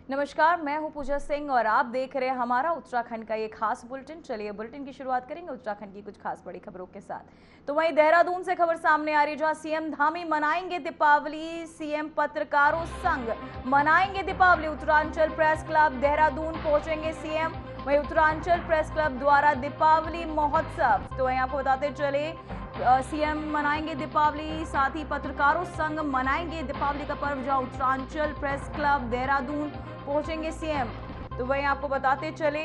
नमस्कार, मैं हूं पूजा सिंह और आप देख रहे हैं हमारा उत्तराखंड का ये खास बुलेटिन। चलिए बुलेटिन की शुरुआत करेंगे उत्तराखंड की कुछ खास बड़ी खबरों के साथ। तो वहीं देहरादून से खबर सामने आ रही है, जहां सीएम धामी मनाएंगे दीपावली। सीएम पत्रकारों संग मनाएंगे दीपावली। उत्तरांचल प्रेस क्लब देहरादून पहुंचेंगे सीएम। वहीं उत्तरांचल प्रेस क्लब द्वारा दीपावली महोत्सव, तो वहीं आपको बताते चले सीएम मनाएंगे दीपावली, साथ ही पत्रकारों संग मनाएंगे दीपावली का पर्व, जहां उत्तरांचल प्रेस क्लब देहरादून पहुंचेंगे सीएम। तो वहीं आपको बताते चले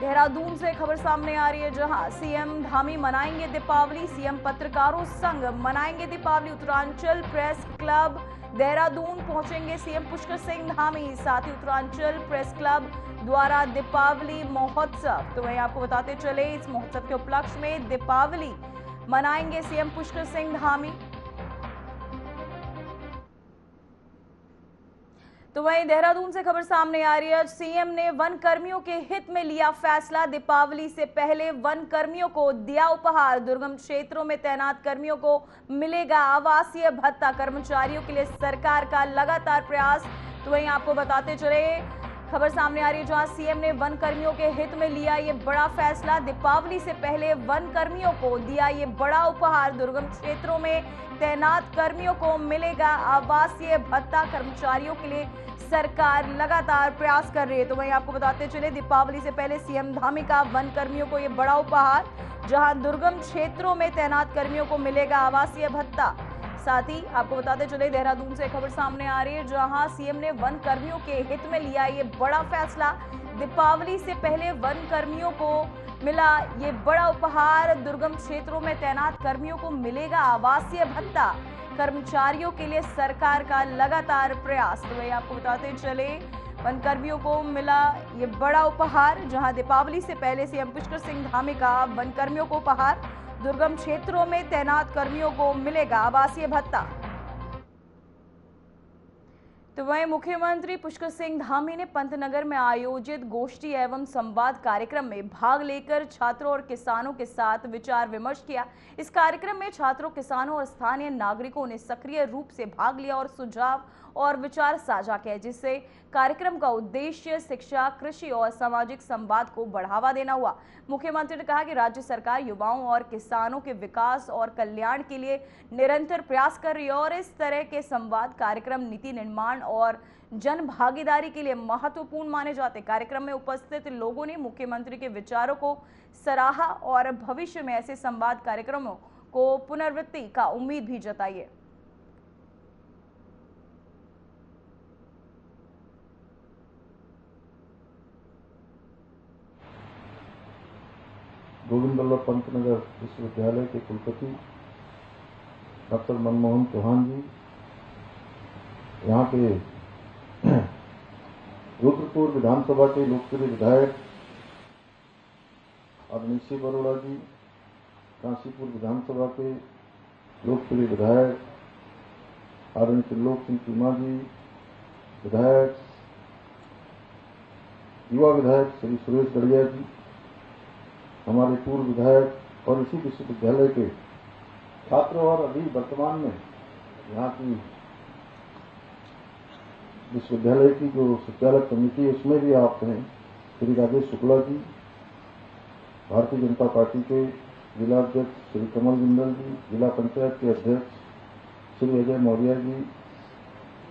देहरादून से खबर सामने आ रही है, जहां सीएम धामी मनाएंगे दीपावली। सीएम पत्रकारों संग मनाएंगे दीपावली। उत्तरांचल प्रेस क्लब देहरादून पहुंचेंगे सीएम पुष्कर सिंह धामी, साथ ही उत्तरांचल प्रेस क्लब द्वारा दीपावली महोत्सव। तो वहीं आपको बताते चले इस महोत्सव के उपलक्ष्य में दीपावली मनाएंगे सीएम पुष्कर सिंह धामी। तो वहीं देहरादून से खबर सामने आ रही है, सीएम ने वन कर्मियों के हित में लिया फैसला। दीपावली से पहले वन कर्मियों को दिया उपहार। दुर्गम क्षेत्रों में तैनात कर्मियों को मिलेगा आवासीय भत्ता। कर्मचारियों के लिए सरकार का लगातार प्रयास। तो वहीं आपको बताते चले खबर सामने आ रही है, जहां सीएम ने वन कर्मियों के हित में लिया ये बड़ा फैसला। दीपावली से पहले वन कर्मियों को दिया ये बड़ा उपहार। दुर्गम क्षेत्रों में तैनात कर्मियों को मिलेगा आवासीय भत्ता। कर्मचारियों के लिए सरकार लगातार प्रयास कर रही है। तो वहीं आपको बताते चले दीपावली से पहले सीएम धामी का वन कर्मियों को ये बड़ा उपहार, जहां दुर्गम क्षेत्रों में तैनात कर्मियों को मिलेगा आवासीय भत्ता। साथ ही आपको बताते चले देहरादून से खबर सामने आ रही है, जहां सीएम ने वन कर्मियों के हित में लिया ये बड़ा फैसला। दीपावली से पहले वन कर्मियों को मिला ये बड़ा उपहार। दुर्गम क्षेत्रों में तैनात कर्मियों को मिलेगा आवासीय भत्ता। कर्मचारियों के लिए सरकार का लगातार प्रयास। तो वही आपको बताते चले वन कर्मियों को मिला ये बड़ा उपहार, जहां दीपावली से पहले सीएम पुष्कर सिंह धामी का वन कर्मियों को उपहार। दुर्गम क्षेत्रों में तैनात कर्मियों को मिलेगा आवासीय भत्ता। तो वहीं मुख्यमंत्री पुष्कर सिंह धामी ने पंतनगर में आयोजित गोष्ठी एवं संवाद कार्यक्रम में भाग लेकर छात्रों और किसानों के साथ विचार विमर्श किया। इस कार्यक्रम में छात्रों, किसानों और स्थानीय नागरिकों ने सक्रिय रूप से भाग लिया और सुझाव और विचार साझा किए, जिससे कार्यक्रम का उद्देश्य शिक्षा, कृषि और सामाजिक संवाद को बढ़ावा देना हुआ। मुख्यमंत्री ने कहा कि राज्य सरकार युवाओं और किसानों के विकास और कल्याण के लिए निरंतर प्रयास कर रही है और इस तरह के संवाद कार्यक्रम नीति निर्माण और जन भागीदारी के लिए महत्वपूर्ण माने जाते। कार्यक्रम में उपस्थित लोगों ने मुख्यमंत्री के विचारों को सराहा और भविष्य में ऐसे संवाद कार्यक्रमों को पुनरावृत्ति का उम्मीद भी जताई है। गोविंद वल्लभ पंतनगर विश्वविद्यालय के कुलपति डॉक्टर मनमोहन चौहान जी, यहाँ पे रुद्रपुर विधानसभा के लोकप्रिय विधायक आदरणीय शिव अरोड़ा जी, काशीपुर विधानसभा के लोकप्रिय विधायक आदरणीय त्रिलोक सिंह चीमा जी, विधायक युवा विधायक श्री सुरेश गढ़िया जी, हमारे पूर्व विधायक और इसी विश्वविद्यालय के छात्र और अभी वर्तमान में यहाँ की विश्वविद्यालय की जो संचालक समिति है उसमें भी आप हैं श्री राजेश शुक्ला जी, भारतीय जनता पार्टी के जिला अध्यक्ष श्री कमल जिंदल जी, जिला पंचायत के अध्यक्ष श्री अजय मौर्य जी,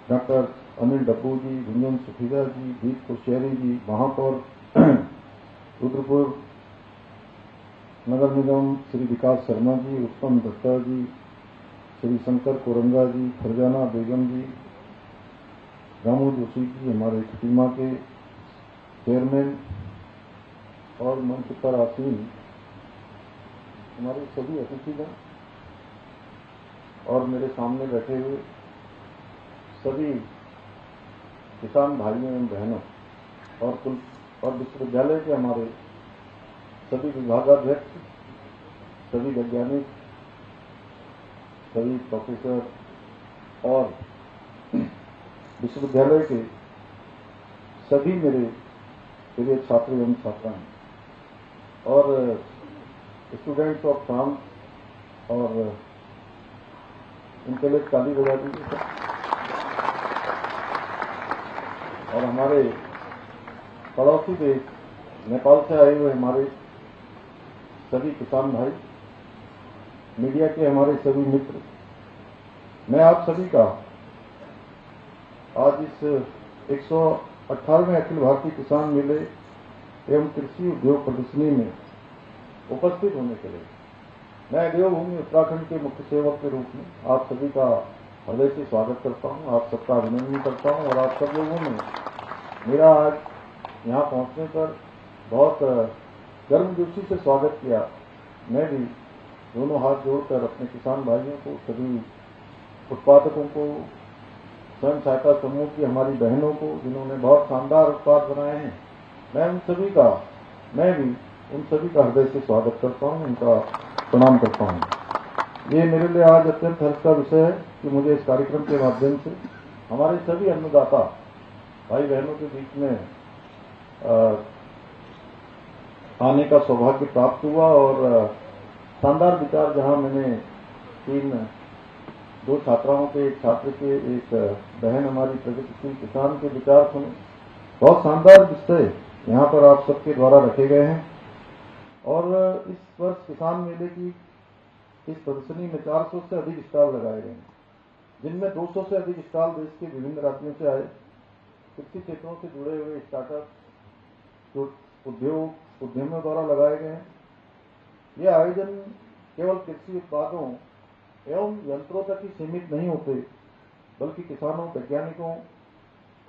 डॉक्टर अनिल डब्बू जी, गुंजन सुखीजा जी, दीप कोश्यारी जी, महापौर रुद्रपुर नगर निगम श्री विकास शर्मा जी, उत्तम दत्ता जी, श्री शंकर कोरंगा जी, फरजाना बेगम जी, रामू जोशी जी, हमारे खटीमा के चेयरमैन और मंच पर आसीन हमारे सभी अतिथिगण और मेरे सामने बैठे हुए सभी किसान भाइयों एवं बहनों और विश्वविद्यालय के हमारे सभी विभागाध्यक्ष, सभी वैज्ञानिक, सभी प्रोफेसर और विश्वविद्यालय के सभी मेरे प्रिय छात्र एवं छात्राएं और स्टूडेंट्स ऑफ फ्रांस और इनके लिए ताली बजा दीजिए। और हमारे पड़ोसी देश नेपाल से आए हुए हमारे सभी किसान भाई, मीडिया के हमारे सभी मित्र, मैं आप सभी का आज इस 118वें अखिल भारतीय किसान मेले एवं कृषि उद्योग प्रदर्शनी में उपस्थित होने के लिए मैं देवभूमि उत्तराखंड के मुख्य सेवक के रूप में आप सभी का हृदय से स्वागत करता हूं, आप सबका अभिनंदन करता हूं और आप सब लोगों ने मेरा आज यहाँ पहुंचने पर बहुत गर्मजोशी से स्वागत किया। मैं भी दोनों हाथ जोड़कर अपने किसान भाइयों को, सभी उत्पादकों को, स्वयं सहायता समूह की हमारी बहनों को जिन्होंने बहुत शानदार उत्पाद बनाए हैं, मैं भी उन सभी का हृदय से स्वागत करता हूं, उनका प्रणाम करता हूं। ये मेरे लिए आज अत्यंत हर्ष का विषय है कि मुझे इस कार्यक्रम के माध्यम से हमारे सभी अन्नदाता भाई बहनों के बीच में आने का सौभाग्य प्राप्त हुआ और शानदार विचार, जहां मैंने दो छात्राओं के, एक छात्र के, एक बहन हमारी प्रगतिशील किसान के विचार सुने। बहुत शानदार विषय यहाँ पर आप सबके द्वारा रखे गए हैं और इस वर्ष किसान मेले की इस प्रदर्शनी में 400 से अधिक स्टॉल लगाए गए हैं, जिनमें 200 से अधिक स्टॉल देश के विभिन्न राज्यों से आए कृषि क्षेत्रों से जुड़े हुए स्टार्टअप जो उद्यमियों द्वारा लगाए गए हैं। ये आयोजन केवल कृषि उत्पादों एवं यंत्रों तक ही सीमित नहीं होते, बल्कि किसानों, वैज्ञानिकों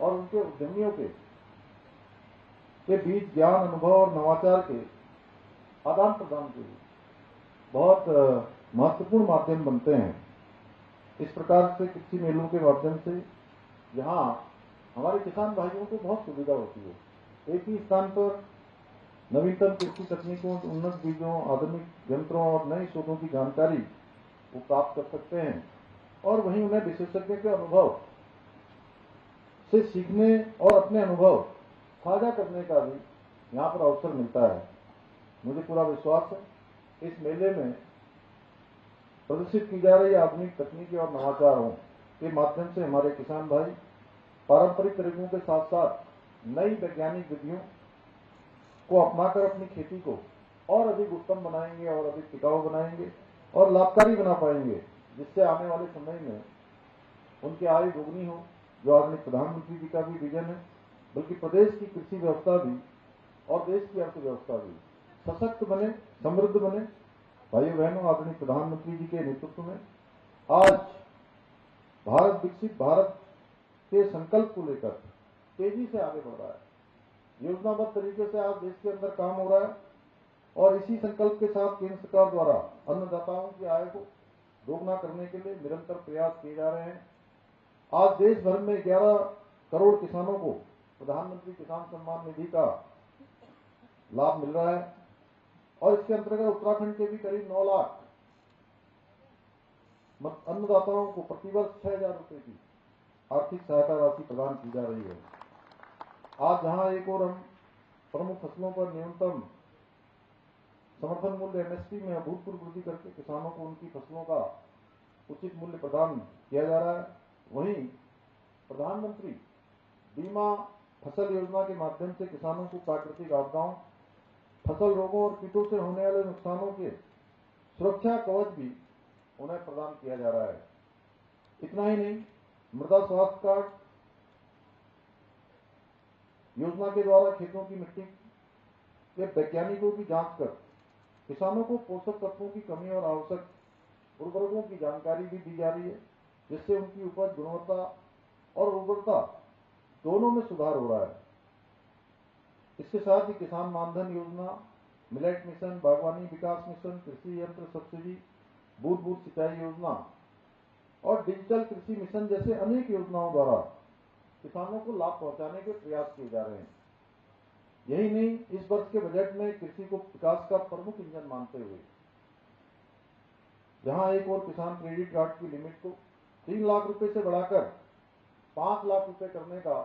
और उनके उद्यमियों के बीच ज्ञान, अनुभव और नवाचार के आदान प्रदान के लिए बहुत महत्वपूर्ण माध्यम बनते हैं। इस प्रकार से कृषि मेलों के माध्यम से यहाँ हमारे किसान भाइयों को बहुत सुविधा होती है। एक ही स्थान पर नवीनतम कृषि तकनीकों, उन्नत बीजों, आधुनिक यंत्रों और नई शोधों की जानकारी वो प्राप्त कर सकते हैं और वहीं उन्हें विशेषज्ञ के अनुभव से सीखने और अपने अनुभव साझा करने का भी यहाँ पर अवसर मिलता है। मुझे पूरा विश्वास है इस मेले में प्रदर्शित की जा रही आधुनिक तकनीकी और नवाचारों के माध्यम से हमारे किसान भाई पारंपरिक तरीकों के साथ साथ नई वैज्ञानिक विधियों को अपनाकर अपनी खेती को और अधिक उत्तम बनाएंगे और अधिक टिकाऊ बनाएंगे और लाभकारी बना पाएंगे, जिससे आने वाले समय में उनकी आय दोगुनी हो, जो आदरणीय प्रधानमंत्री जी का भी विजन है, बल्कि प्रदेश की कृषि व्यवस्था भी और देश की अर्थव्यवस्था भी सशक्त बने, समृद्ध बने। भाइयों बहनों, आदरणीय प्रधानमंत्री जी के नेतृत्व में आज भारत विकसित भारत के संकल्प को लेकर तेजी से आगे बढ़ रहा है। योजनाबद्ध तरीके से आज देश के अंदर काम हो रहा है और इसी संकल्प के साथ केंद्र सरकार द्वारा अन्नदाताओं की आय को दोगुना करने के लिए निरंतर प्रयास किए जा रहे हैं। आज देश भर में 11 करोड़ किसानों को प्रधानमंत्री किसान सम्मान निधि का लाभ मिल रहा है और इसके अंतर्गत उत्तराखंड के भी करीब 9 लाख अन्नदाताओं को प्रतिवर्ष 6,000 रुपए की आर्थिक सहायता राशि प्रदान की जा रही है। आज जहां एक और हम प्रमुख फसलों पर न्यूनतम समर्थन मूल्य एमएसपी में अभूतपूर्व वृद्धि करके किसानों को उनकी फसलों का उचित मूल्य प्रदान किया जा रहा है, वहीं प्रधानमंत्री बीमा फसल योजना के माध्यम से किसानों को प्राकृतिक आपदाओं, फसल रोगों और कीटों से होने वाले नुकसानों के सुरक्षा कवच भी उन्हें प्रदान किया जा रहा है। इतना ही नहीं, मृदा स्वास्थ्य कार्ड योजना के द्वारा खेतों की मिट्टी के वैज्ञानिकों की जांच कर किसानों को पोषक तत्वों की कमी और आवश्यक उर्वरकों की जानकारी भी दी जा रही है, जिससे उनकी उपज गुणवत्ता और उर्वरता दोनों में सुधार हो रहा है। इसके साथ ही किसान मानधन योजना, मिलेट मिशन, बागवानी विकास मिशन, कृषि यंत्र सब्सिडी, बूंद बूंद सिंचाई योजना और डिजिटल कृषि मिशन जैसे अनेक योजनाओं द्वारा किसानों को लाभ पहुंचाने के प्रयास किए जा रहे हैं। यही नहीं, इस वर्ष के बजट में कृषि को विकास का प्रमुख इंजन मानते हुए जहां एक और किसान क्रेडिट कार्ड की लिमिट को 3 लाख रुपए से बढ़ाकर 5 लाख रुपए करने का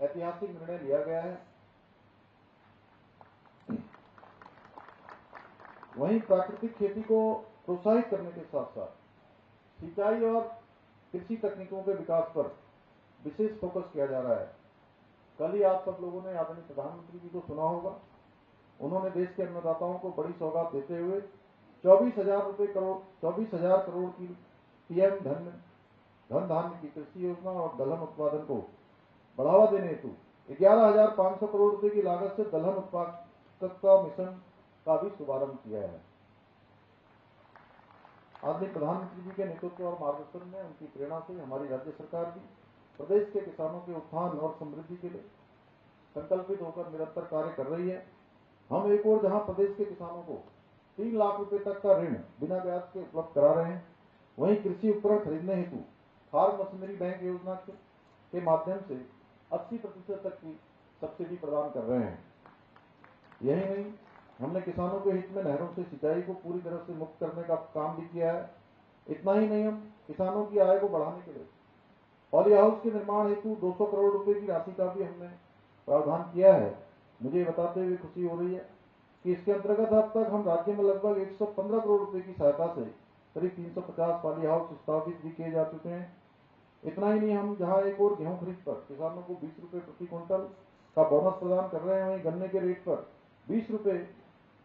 ऐतिहासिक निर्णय लिया गया है। वहीं प्राकृतिक खेती को प्रोत्साहित करने के साथ साथ सिंचाई और कृषि तकनीकों के विकास पर विशेष फोकस किया जा रहा है। कल ही आप सब लोगों ने आदरणीय प्रधानमंत्री जी को सुना होगा, उन्होंने देश के अन्नदाताओं को बड़ी सौगात देते हुए 24,000 करोड़ की पीएम धन धान्य की कृषि योजना और दलहन उत्पादन को बढ़ावा देने हेतु 11,500 करोड़ रुपए की लागत से दलहन उत्पादकता मिशन का भी शुभारंभ किया है। आदरणीय प्रधानमंत्री जी के नेतृत्व और मार्गदर्शन में, उनकी प्रेरणा से हमारी राज्य सरकार भी प्रदेश के किसानों के उत्थान और समृद्धि के लिए संकल्पित होकर निरंतर कार्य कर रही है। हम एक और जहां प्रदेश के किसानों को 3 लाख रुपए तक का ऋण बिना ब्याज के उपलब्ध करा रहे हैं, वहीं कृषि उपकरण खरीदने हेतु फार्म मशीनरी बैंक योजना के माध्यम से 80% तक की सब्सिडी प्रदान कर रहे हैं। यही नहीं, हमने किसानों के हित में नहरों से सिंचाई को पूरी तरह से मुक्त करने का काम भी किया है। इतना ही नहीं, हम किसानों की आय को बढ़ाने के लिए पॉली हाउस के निर्माण हेतु 200 करोड़ रुपए की राशि का भी हमने प्रावधान किया है। मुझे बताते हुए खुशी हो रही है कि इसके अंतर्गत अब तक हम राज्य में लगभग 115 करोड़ रुपए की सहायता से करीब 350 पॉली हाउस स्थापित भी किए जा चुके हैं। इतना ही नहीं, हम जहां एक और गेहूं खरीद पर किसानों को 20 रुपए प्रति क्विंटल का बोनस प्रदान कर रहे हैं, वहीं गन्ने के रेट पर 20 रुपए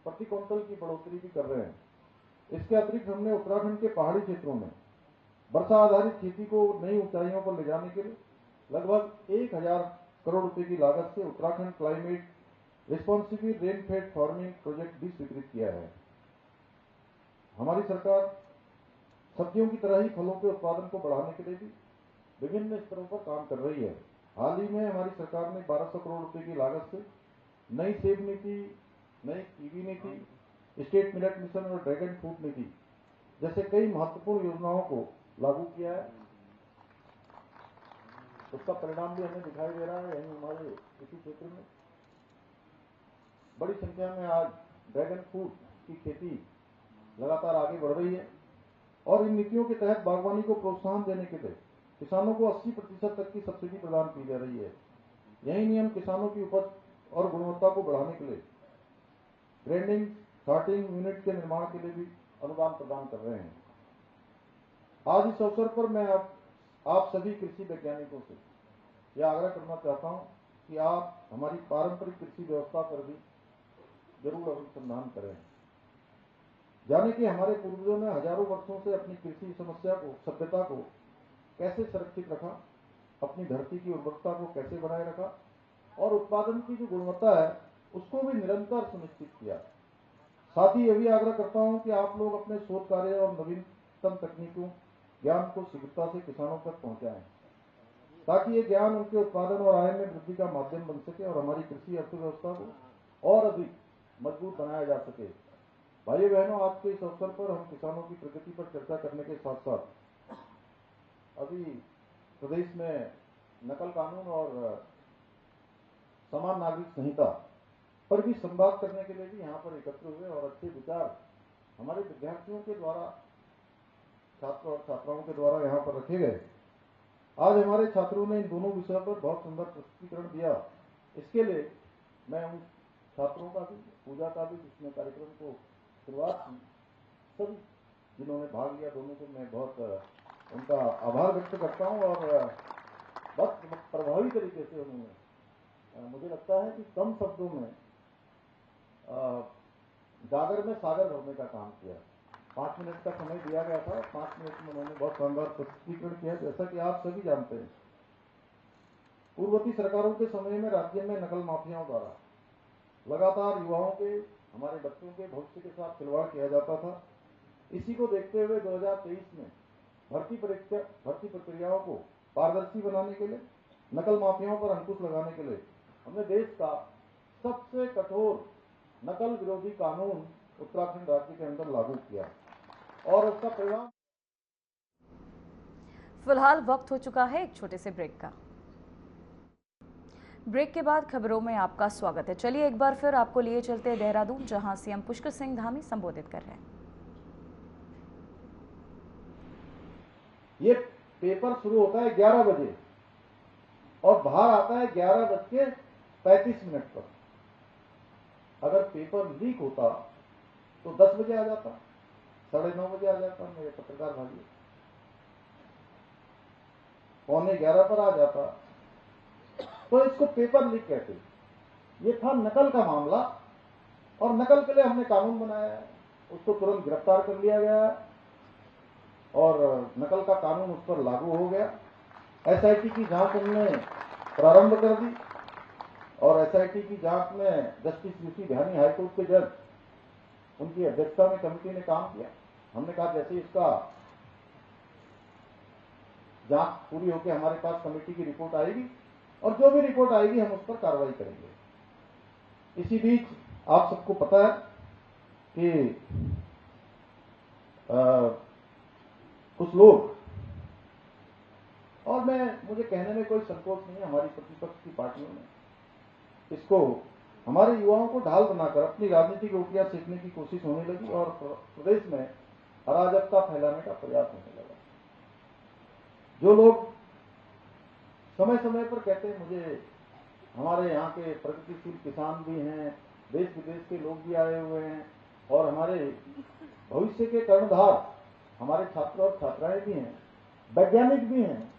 प्रति क्विंटल की बढ़ोतरी भी कर रहे हैं। इसके अतिरिक्त हमने उत्तराखंड के पहाड़ी क्षेत्रों में वर्षा आधारित खेती को नई ऊंचाइयों पर ले जाने के लिए लगभग 1,000 करोड़ रुपए की लागत से Uttarakhand climate responsible rainfed farming project भी स्वीकृत किया है। हमारी सरकार सब्जियों की तरह ही फलों के उत्पादन को बढ़ाने के लिए भी विभिन्न स्तरों पर काम कर रही है। हाल ही में हमारी सरकार ने 1200 करोड़ रुपए की लागत से नई सेब नीति, नई कीवी नीति, स्टेट मिलेट मिशन और ड्रैगन फ्रूट नीति जैसे कई महत्वपूर्ण योजनाओं को लागू किया है। उसका परिणाम भी हमें दिखाई दे रहा है। यही हमारे इसी क्षेत्र में बड़ी संख्या में आज ड्रैगन फ्रूट की खेती लगातार आगे बढ़ रही है और इन नीतियों के तहत बागवानी को प्रोत्साहन देने के लिए किसानों को 80% तक की सब्सिडी प्रदान की जा रही है। यही नियम किसानों की उपज और गुणवत्ता को बढ़ाने के लिए ग्रेडिंग सॉर्टिंग यूनिट के निर्माण के लिए भी अनुदान प्रदान कर रहे हैं। आज इस अवसर पर मैं आप सभी कृषि वैज्ञानिकों से यह आग्रह करना चाहता हूं कि आप हमारी पारंपरिक कृषि व्यवस्था पर भी जरूर अनुसंधान करें। जाने कि हमारे पूर्वजों ने हजारों वर्षों से अपनी कृषि सभ्यता को कैसे सुरक्षित रखा, अपनी धरती की उर्वरता को कैसे बनाए रखा और उत्पादन की जो गुणवत्ता है उसको भी निरंतर सुनिश्चित किया। साथ ही यह भी आग्रह करता हूं कि आप लोग अपने शोध कार्य और नवीनतम तकनीकों ज्ञान को शीघ्रता से किसानों तक पहुंचाएं, ताकि ये ज्ञान उनके उत्पादन और आय में वृद्धि का माध्यम बन सके और हमारी कृषि अर्थव्यवस्था को और अधिक मजबूत बनाया जा सके। भाइयों बहनों, आज के इस अवसर पर हम किसानों की प्रगति पर चर्चा करने के साथ साथ अभी प्रदेश में नकल कानून और समान नागरिक संहिता पर भी संवाद करने के लिए भी यहाँ पर एकत्र हुए और अच्छे विचार हमारे विद्यार्थियों के द्वारा, छात्र और छात्राओं के द्वारा यहाँ पर रखे गए। आज हमारे छात्रों ने इन दोनों विषयों पर बहुत सुंदर प्रस्तुतिकरण दिया। इसके लिए मैं उन छात्रों का भी, पूजा का भी, जिसने कार्यक्रम को शुरुआत की, सभी जिन्होंने भाग लिया, दोनों को मैं बहुत उनका आभार व्यक्त करता हूँ और बहुत प्रभावी तरीके से उन्होंने, मुझे लगता है कि कम शब्दों में गागर में सागर भरने का काम किया। 5 मिनट का समय दिया गया था, 5 मिनट में उन्होंने बहुत शानदार प्रस्तुतिकरण किया। जैसा कि आप सभी जानते हैं, पूर्ववर्ती सरकारों के समय में राज्य में नकल माफियाओं द्वारा लगातार युवाओं के, हमारे बच्चों के भविष्य के साथ खिलवाड़ किया जाता था। इसी को देखते हुए 2023 में भर्ती प्रक्रियाओं को पारदर्शी बनाने के लिए, नकल माफियाओं पर अंकुश लगाने के लिए हमने देश का सबसे कठोर नकल विरोधी कानून उत्तराखंड राज्य के अंदर लागू किया और उसका परिणाम। फिलहाल वक्त हो चुका है एक छोटे से ब्रेक का। ब्रेक के बाद खबरों में आपका स्वागत है। चलिए एक बार फिर आपको लिए चलते हैं देहरादून, जहां सीएम पुष्कर सिंह धामी संबोधित कर रहे हैं। ये पेपर शुरू होता है 11 बजे और बाहर आता है 11:35 पर। अगर पेपर लीक होता तो 10 बजे आ जाता, 9:30 बजे आ जाता। मेरे पत्रकार भाई 11:15 पर आ जाता तो इसको पेपर लीक कहते हैं। ये था नकल का मामला और नकल के लिए हमने कानून बनाया है, उसको तुरंत गिरफ्तार कर लिया गया और नकल का कानून उस पर लागू हो गया। एसआईटी की जांच हमने प्रारंभ कर दी और एसआईटी की जांच में जस्टिस यूसी बिहानी हाईकोर्ट के जज, उनकी अध्यक्षता में कमेटी ने काम किया। हमने कहा जैसे इसका जांच पूरी होकर हमारे पास कमेटी की रिपोर्ट आएगी और जो भी रिपोर्ट आएगी हम उस पर कार्रवाई करेंगे। इसी बीच आप सबको पता है कि कुछ लोग, और मुझे कहने में कोई संकोच नहीं है, हमारी प्रतिपक्ष की पार्टियों ने इसको हमारे युवाओं को ढाल बनाकर अपनी राजनीतिक रोटियां सेकने की कोशिश होने लगी और प्रदेश में अराजकता फैलाने का प्रयास होने लगा। जो लोग समय समय पर कहते हैं, मुझे हमारे यहाँ के प्रगतिशील किसान भी हैं, देश विदेश के लोग भी आए हुए हैं और हमारे भविष्य के कर्णधार हमारे छात्र और छात्राएं भी हैं, वैज्ञानिक भी हैं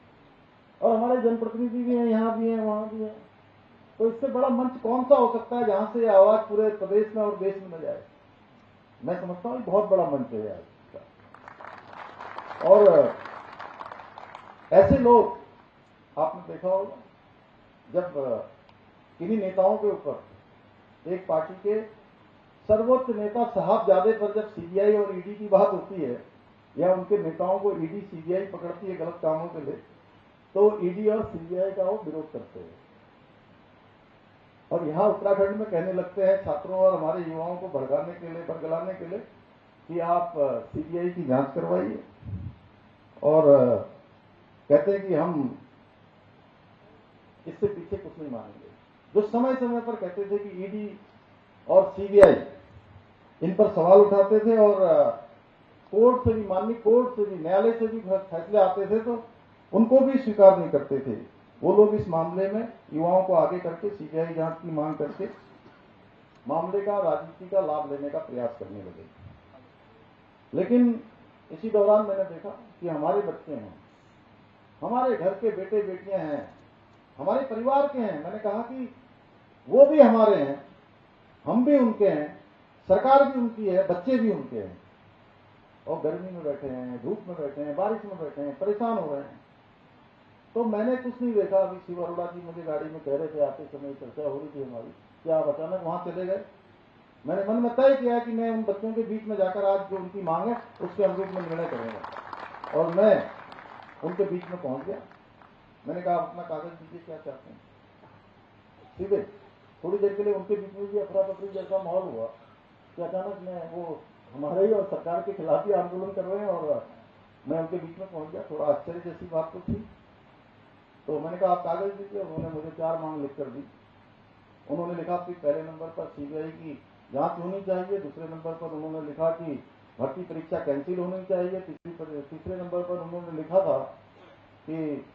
और हमारे जनप्रतिनिधि भी हैं, यहाँ भी हैं, वहां भी हैं। तो इससे बड़ा मंच कौन सा हो सकता है जहां से आवाज पूरे प्रदेश में और देश में न जाए। मैं समझता हूं बहुत बड़ा मंच है यार। और ऐसे लोग आपने देखा होगा, जब किन्हीं नेताओं के ऊपर एक पार्टी के सर्वोच्च नेता साहबजादे पर जब सीबीआई और ईडी की बात होती है या उनके नेताओं को ईडी सीबीआई पकड़ती है गलत कामों के लिए, तो ईडी और सीबीआई का वो विरोध करते हैं और यहां उत्तराखंड में कहने लगते हैं छात्रों और हमारे युवाओं को भड़काने के लिए, बरगलाने के लिए कि आप सीबीआई की जांच करवाइए और कहते हैं कि हम इससे पीछे कुछ नहीं मानेंगे। जो समय समय पर कहते थे कि ईडी और सीबीआई इन पर सवाल उठाते थे और कोर्ट से भी, माननीय कोर्ट से भी, न्यायालय से भी फैसले आते थे तो उनको भी स्वीकार नहीं करते थे। वो लोग इस मामले में युवाओं को आगे करके सीबीआई जांच की मांग करके मामले का राजनीति का लाभ लेने का प्रयास करने लगे। लेकिन इसी दौरान मैंने देखा कि हमारे बच्चे हैं, हमारे घर के बेटे बेटियां हैं, हमारे परिवार के हैं। मैंने कहा कि वो भी हमारे हैं, हम भी उनके हैं, सरकार भी उनकी है, बच्चे भी उनके हैं और गर्मी में बैठे हैं, धूप में बैठे हैं, बारिश में बैठे हैं, परेशान हो रहे हैं। तो मैंने कुछ नहीं देखा। अभी शिव अरोड़ा जी मुझे गाड़ी में कह रहे थे, आते समय चर्चा हो रही थी हमारी कि आप अचानक वहां चले गए। मैंने मन में तय किया कि मैं उन बच्चों के बीच में जाकर आज जो उनकी मांग है उसके अनुरूप में निर्णय करूंगा और मैं उनके बीच में पहुंच गया। मैंने कहा अपना कागज दीजिए, क्या चाहते हैं। सीधे थोड़ी देर के लिए उनके बीच में भी अफरा तफरी जैसा माहौल हुआ कि अचानक मैं, वो हमारे ही और सरकार के खिलाफ ही आंदोलन कर रहे हैं और मैं उनके बीच में पहुंच गया। थोड़ा आश्चर्य जैसी बात तो थी। तो मैंने कहा आप कागज दीजिए। उन्होंने मुझे 4 मांग लिख कर दी। उन्होंने लिखा कि पहले नंबर पर सीबीआई की जांच होनी चाहिए, दूसरे नंबर पर उन्होंने लिखा कि भर्ती परीक्षा कैंसिल होनी चाहिए, तीसरे नंबर पर उन्होंने लिखा था कि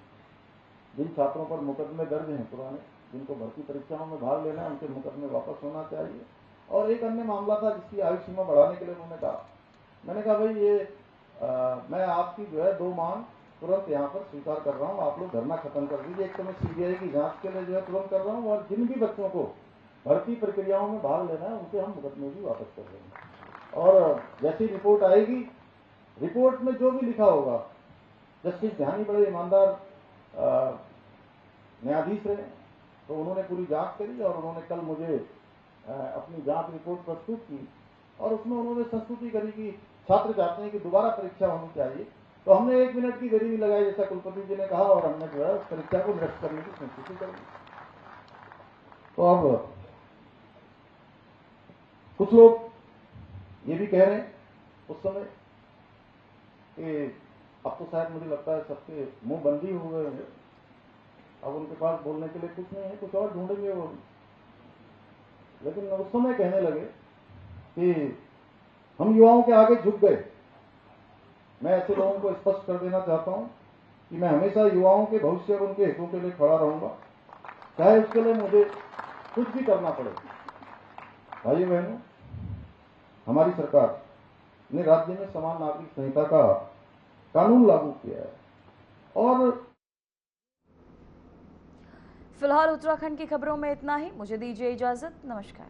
जिन छात्रों पर मुकदमे दर्ज हैं पुराने, जिनको भर्ती परीक्षाओं में भाग लेना है, उनके मुकदमे वापस होना चाहिए। और एक अन्य मामला था जिसकी आयु सीमा बढ़ाने के लिए उन्होंने कहा। मैंने कहा भाई ये मैं आपकी जो है 2 मांग तुरंत यहाँ पर स्वीकार कर रहा हूँ, आप लोग धरना खत्म कर दीजिए। एक तो मैं सीबीआई की जांच के लिए जो है तुरंत कर रहा हूँ और जिन भी बच्चों को भर्ती प्रक्रियाओं में भाग लेना है उनके हम मुकदमे भी वापस कर देंगे। और जैसी रिपोर्ट आएगी, रिपोर्ट में जो भी लिखा होगा, जस्टिस बिहानी बड़े ईमानदार न्यायाधीश रहे, तो उन्होंने पूरी जांच करी और उन्होंने कल मुझे अपनी जांच रिपोर्ट प्रस्तुत की और उसमें उन्होंने संस्तुति करी कि छात्र चाहते हैं कि दोबारा परीक्षा होनी चाहिए। तो हमने 1 मिनट की देरी भी लगाई जैसा कुलपति जी ने कहा और हमने जो है परीक्षा को निरस्त करने की संस्तुति कर दी। तो अब कुछ लोग ये भी कह रहे हैं उस समय कि अब तो शायद मुझे लगता है सबके मुंह बंदी हो गए होंगे, अब उनके पास बोलने के लिए कुछ नहीं है, कुछ और ढूंढेंगे वो। लेकिन उस समय कहने लगे कि हम युवाओं के आगे झुक गए। मैं ऐसे लोगों को स्पष्ट कर देना चाहता हूं कि मैं हमेशा युवाओं के भविष्य और उनके हितों के लिए खड़ा रहूंगा, चाहे उसके लिए मुझे कुछ भी करना पड़े। भाइयों बहनों, हमारी सरकार ने राज्य में समान नागरिक संहिता का कानून लागू किया है और फिलहाल उत्तराखंड की खबरों में इतना ही। मुझे दीजिए इजाजत। नमस्कार।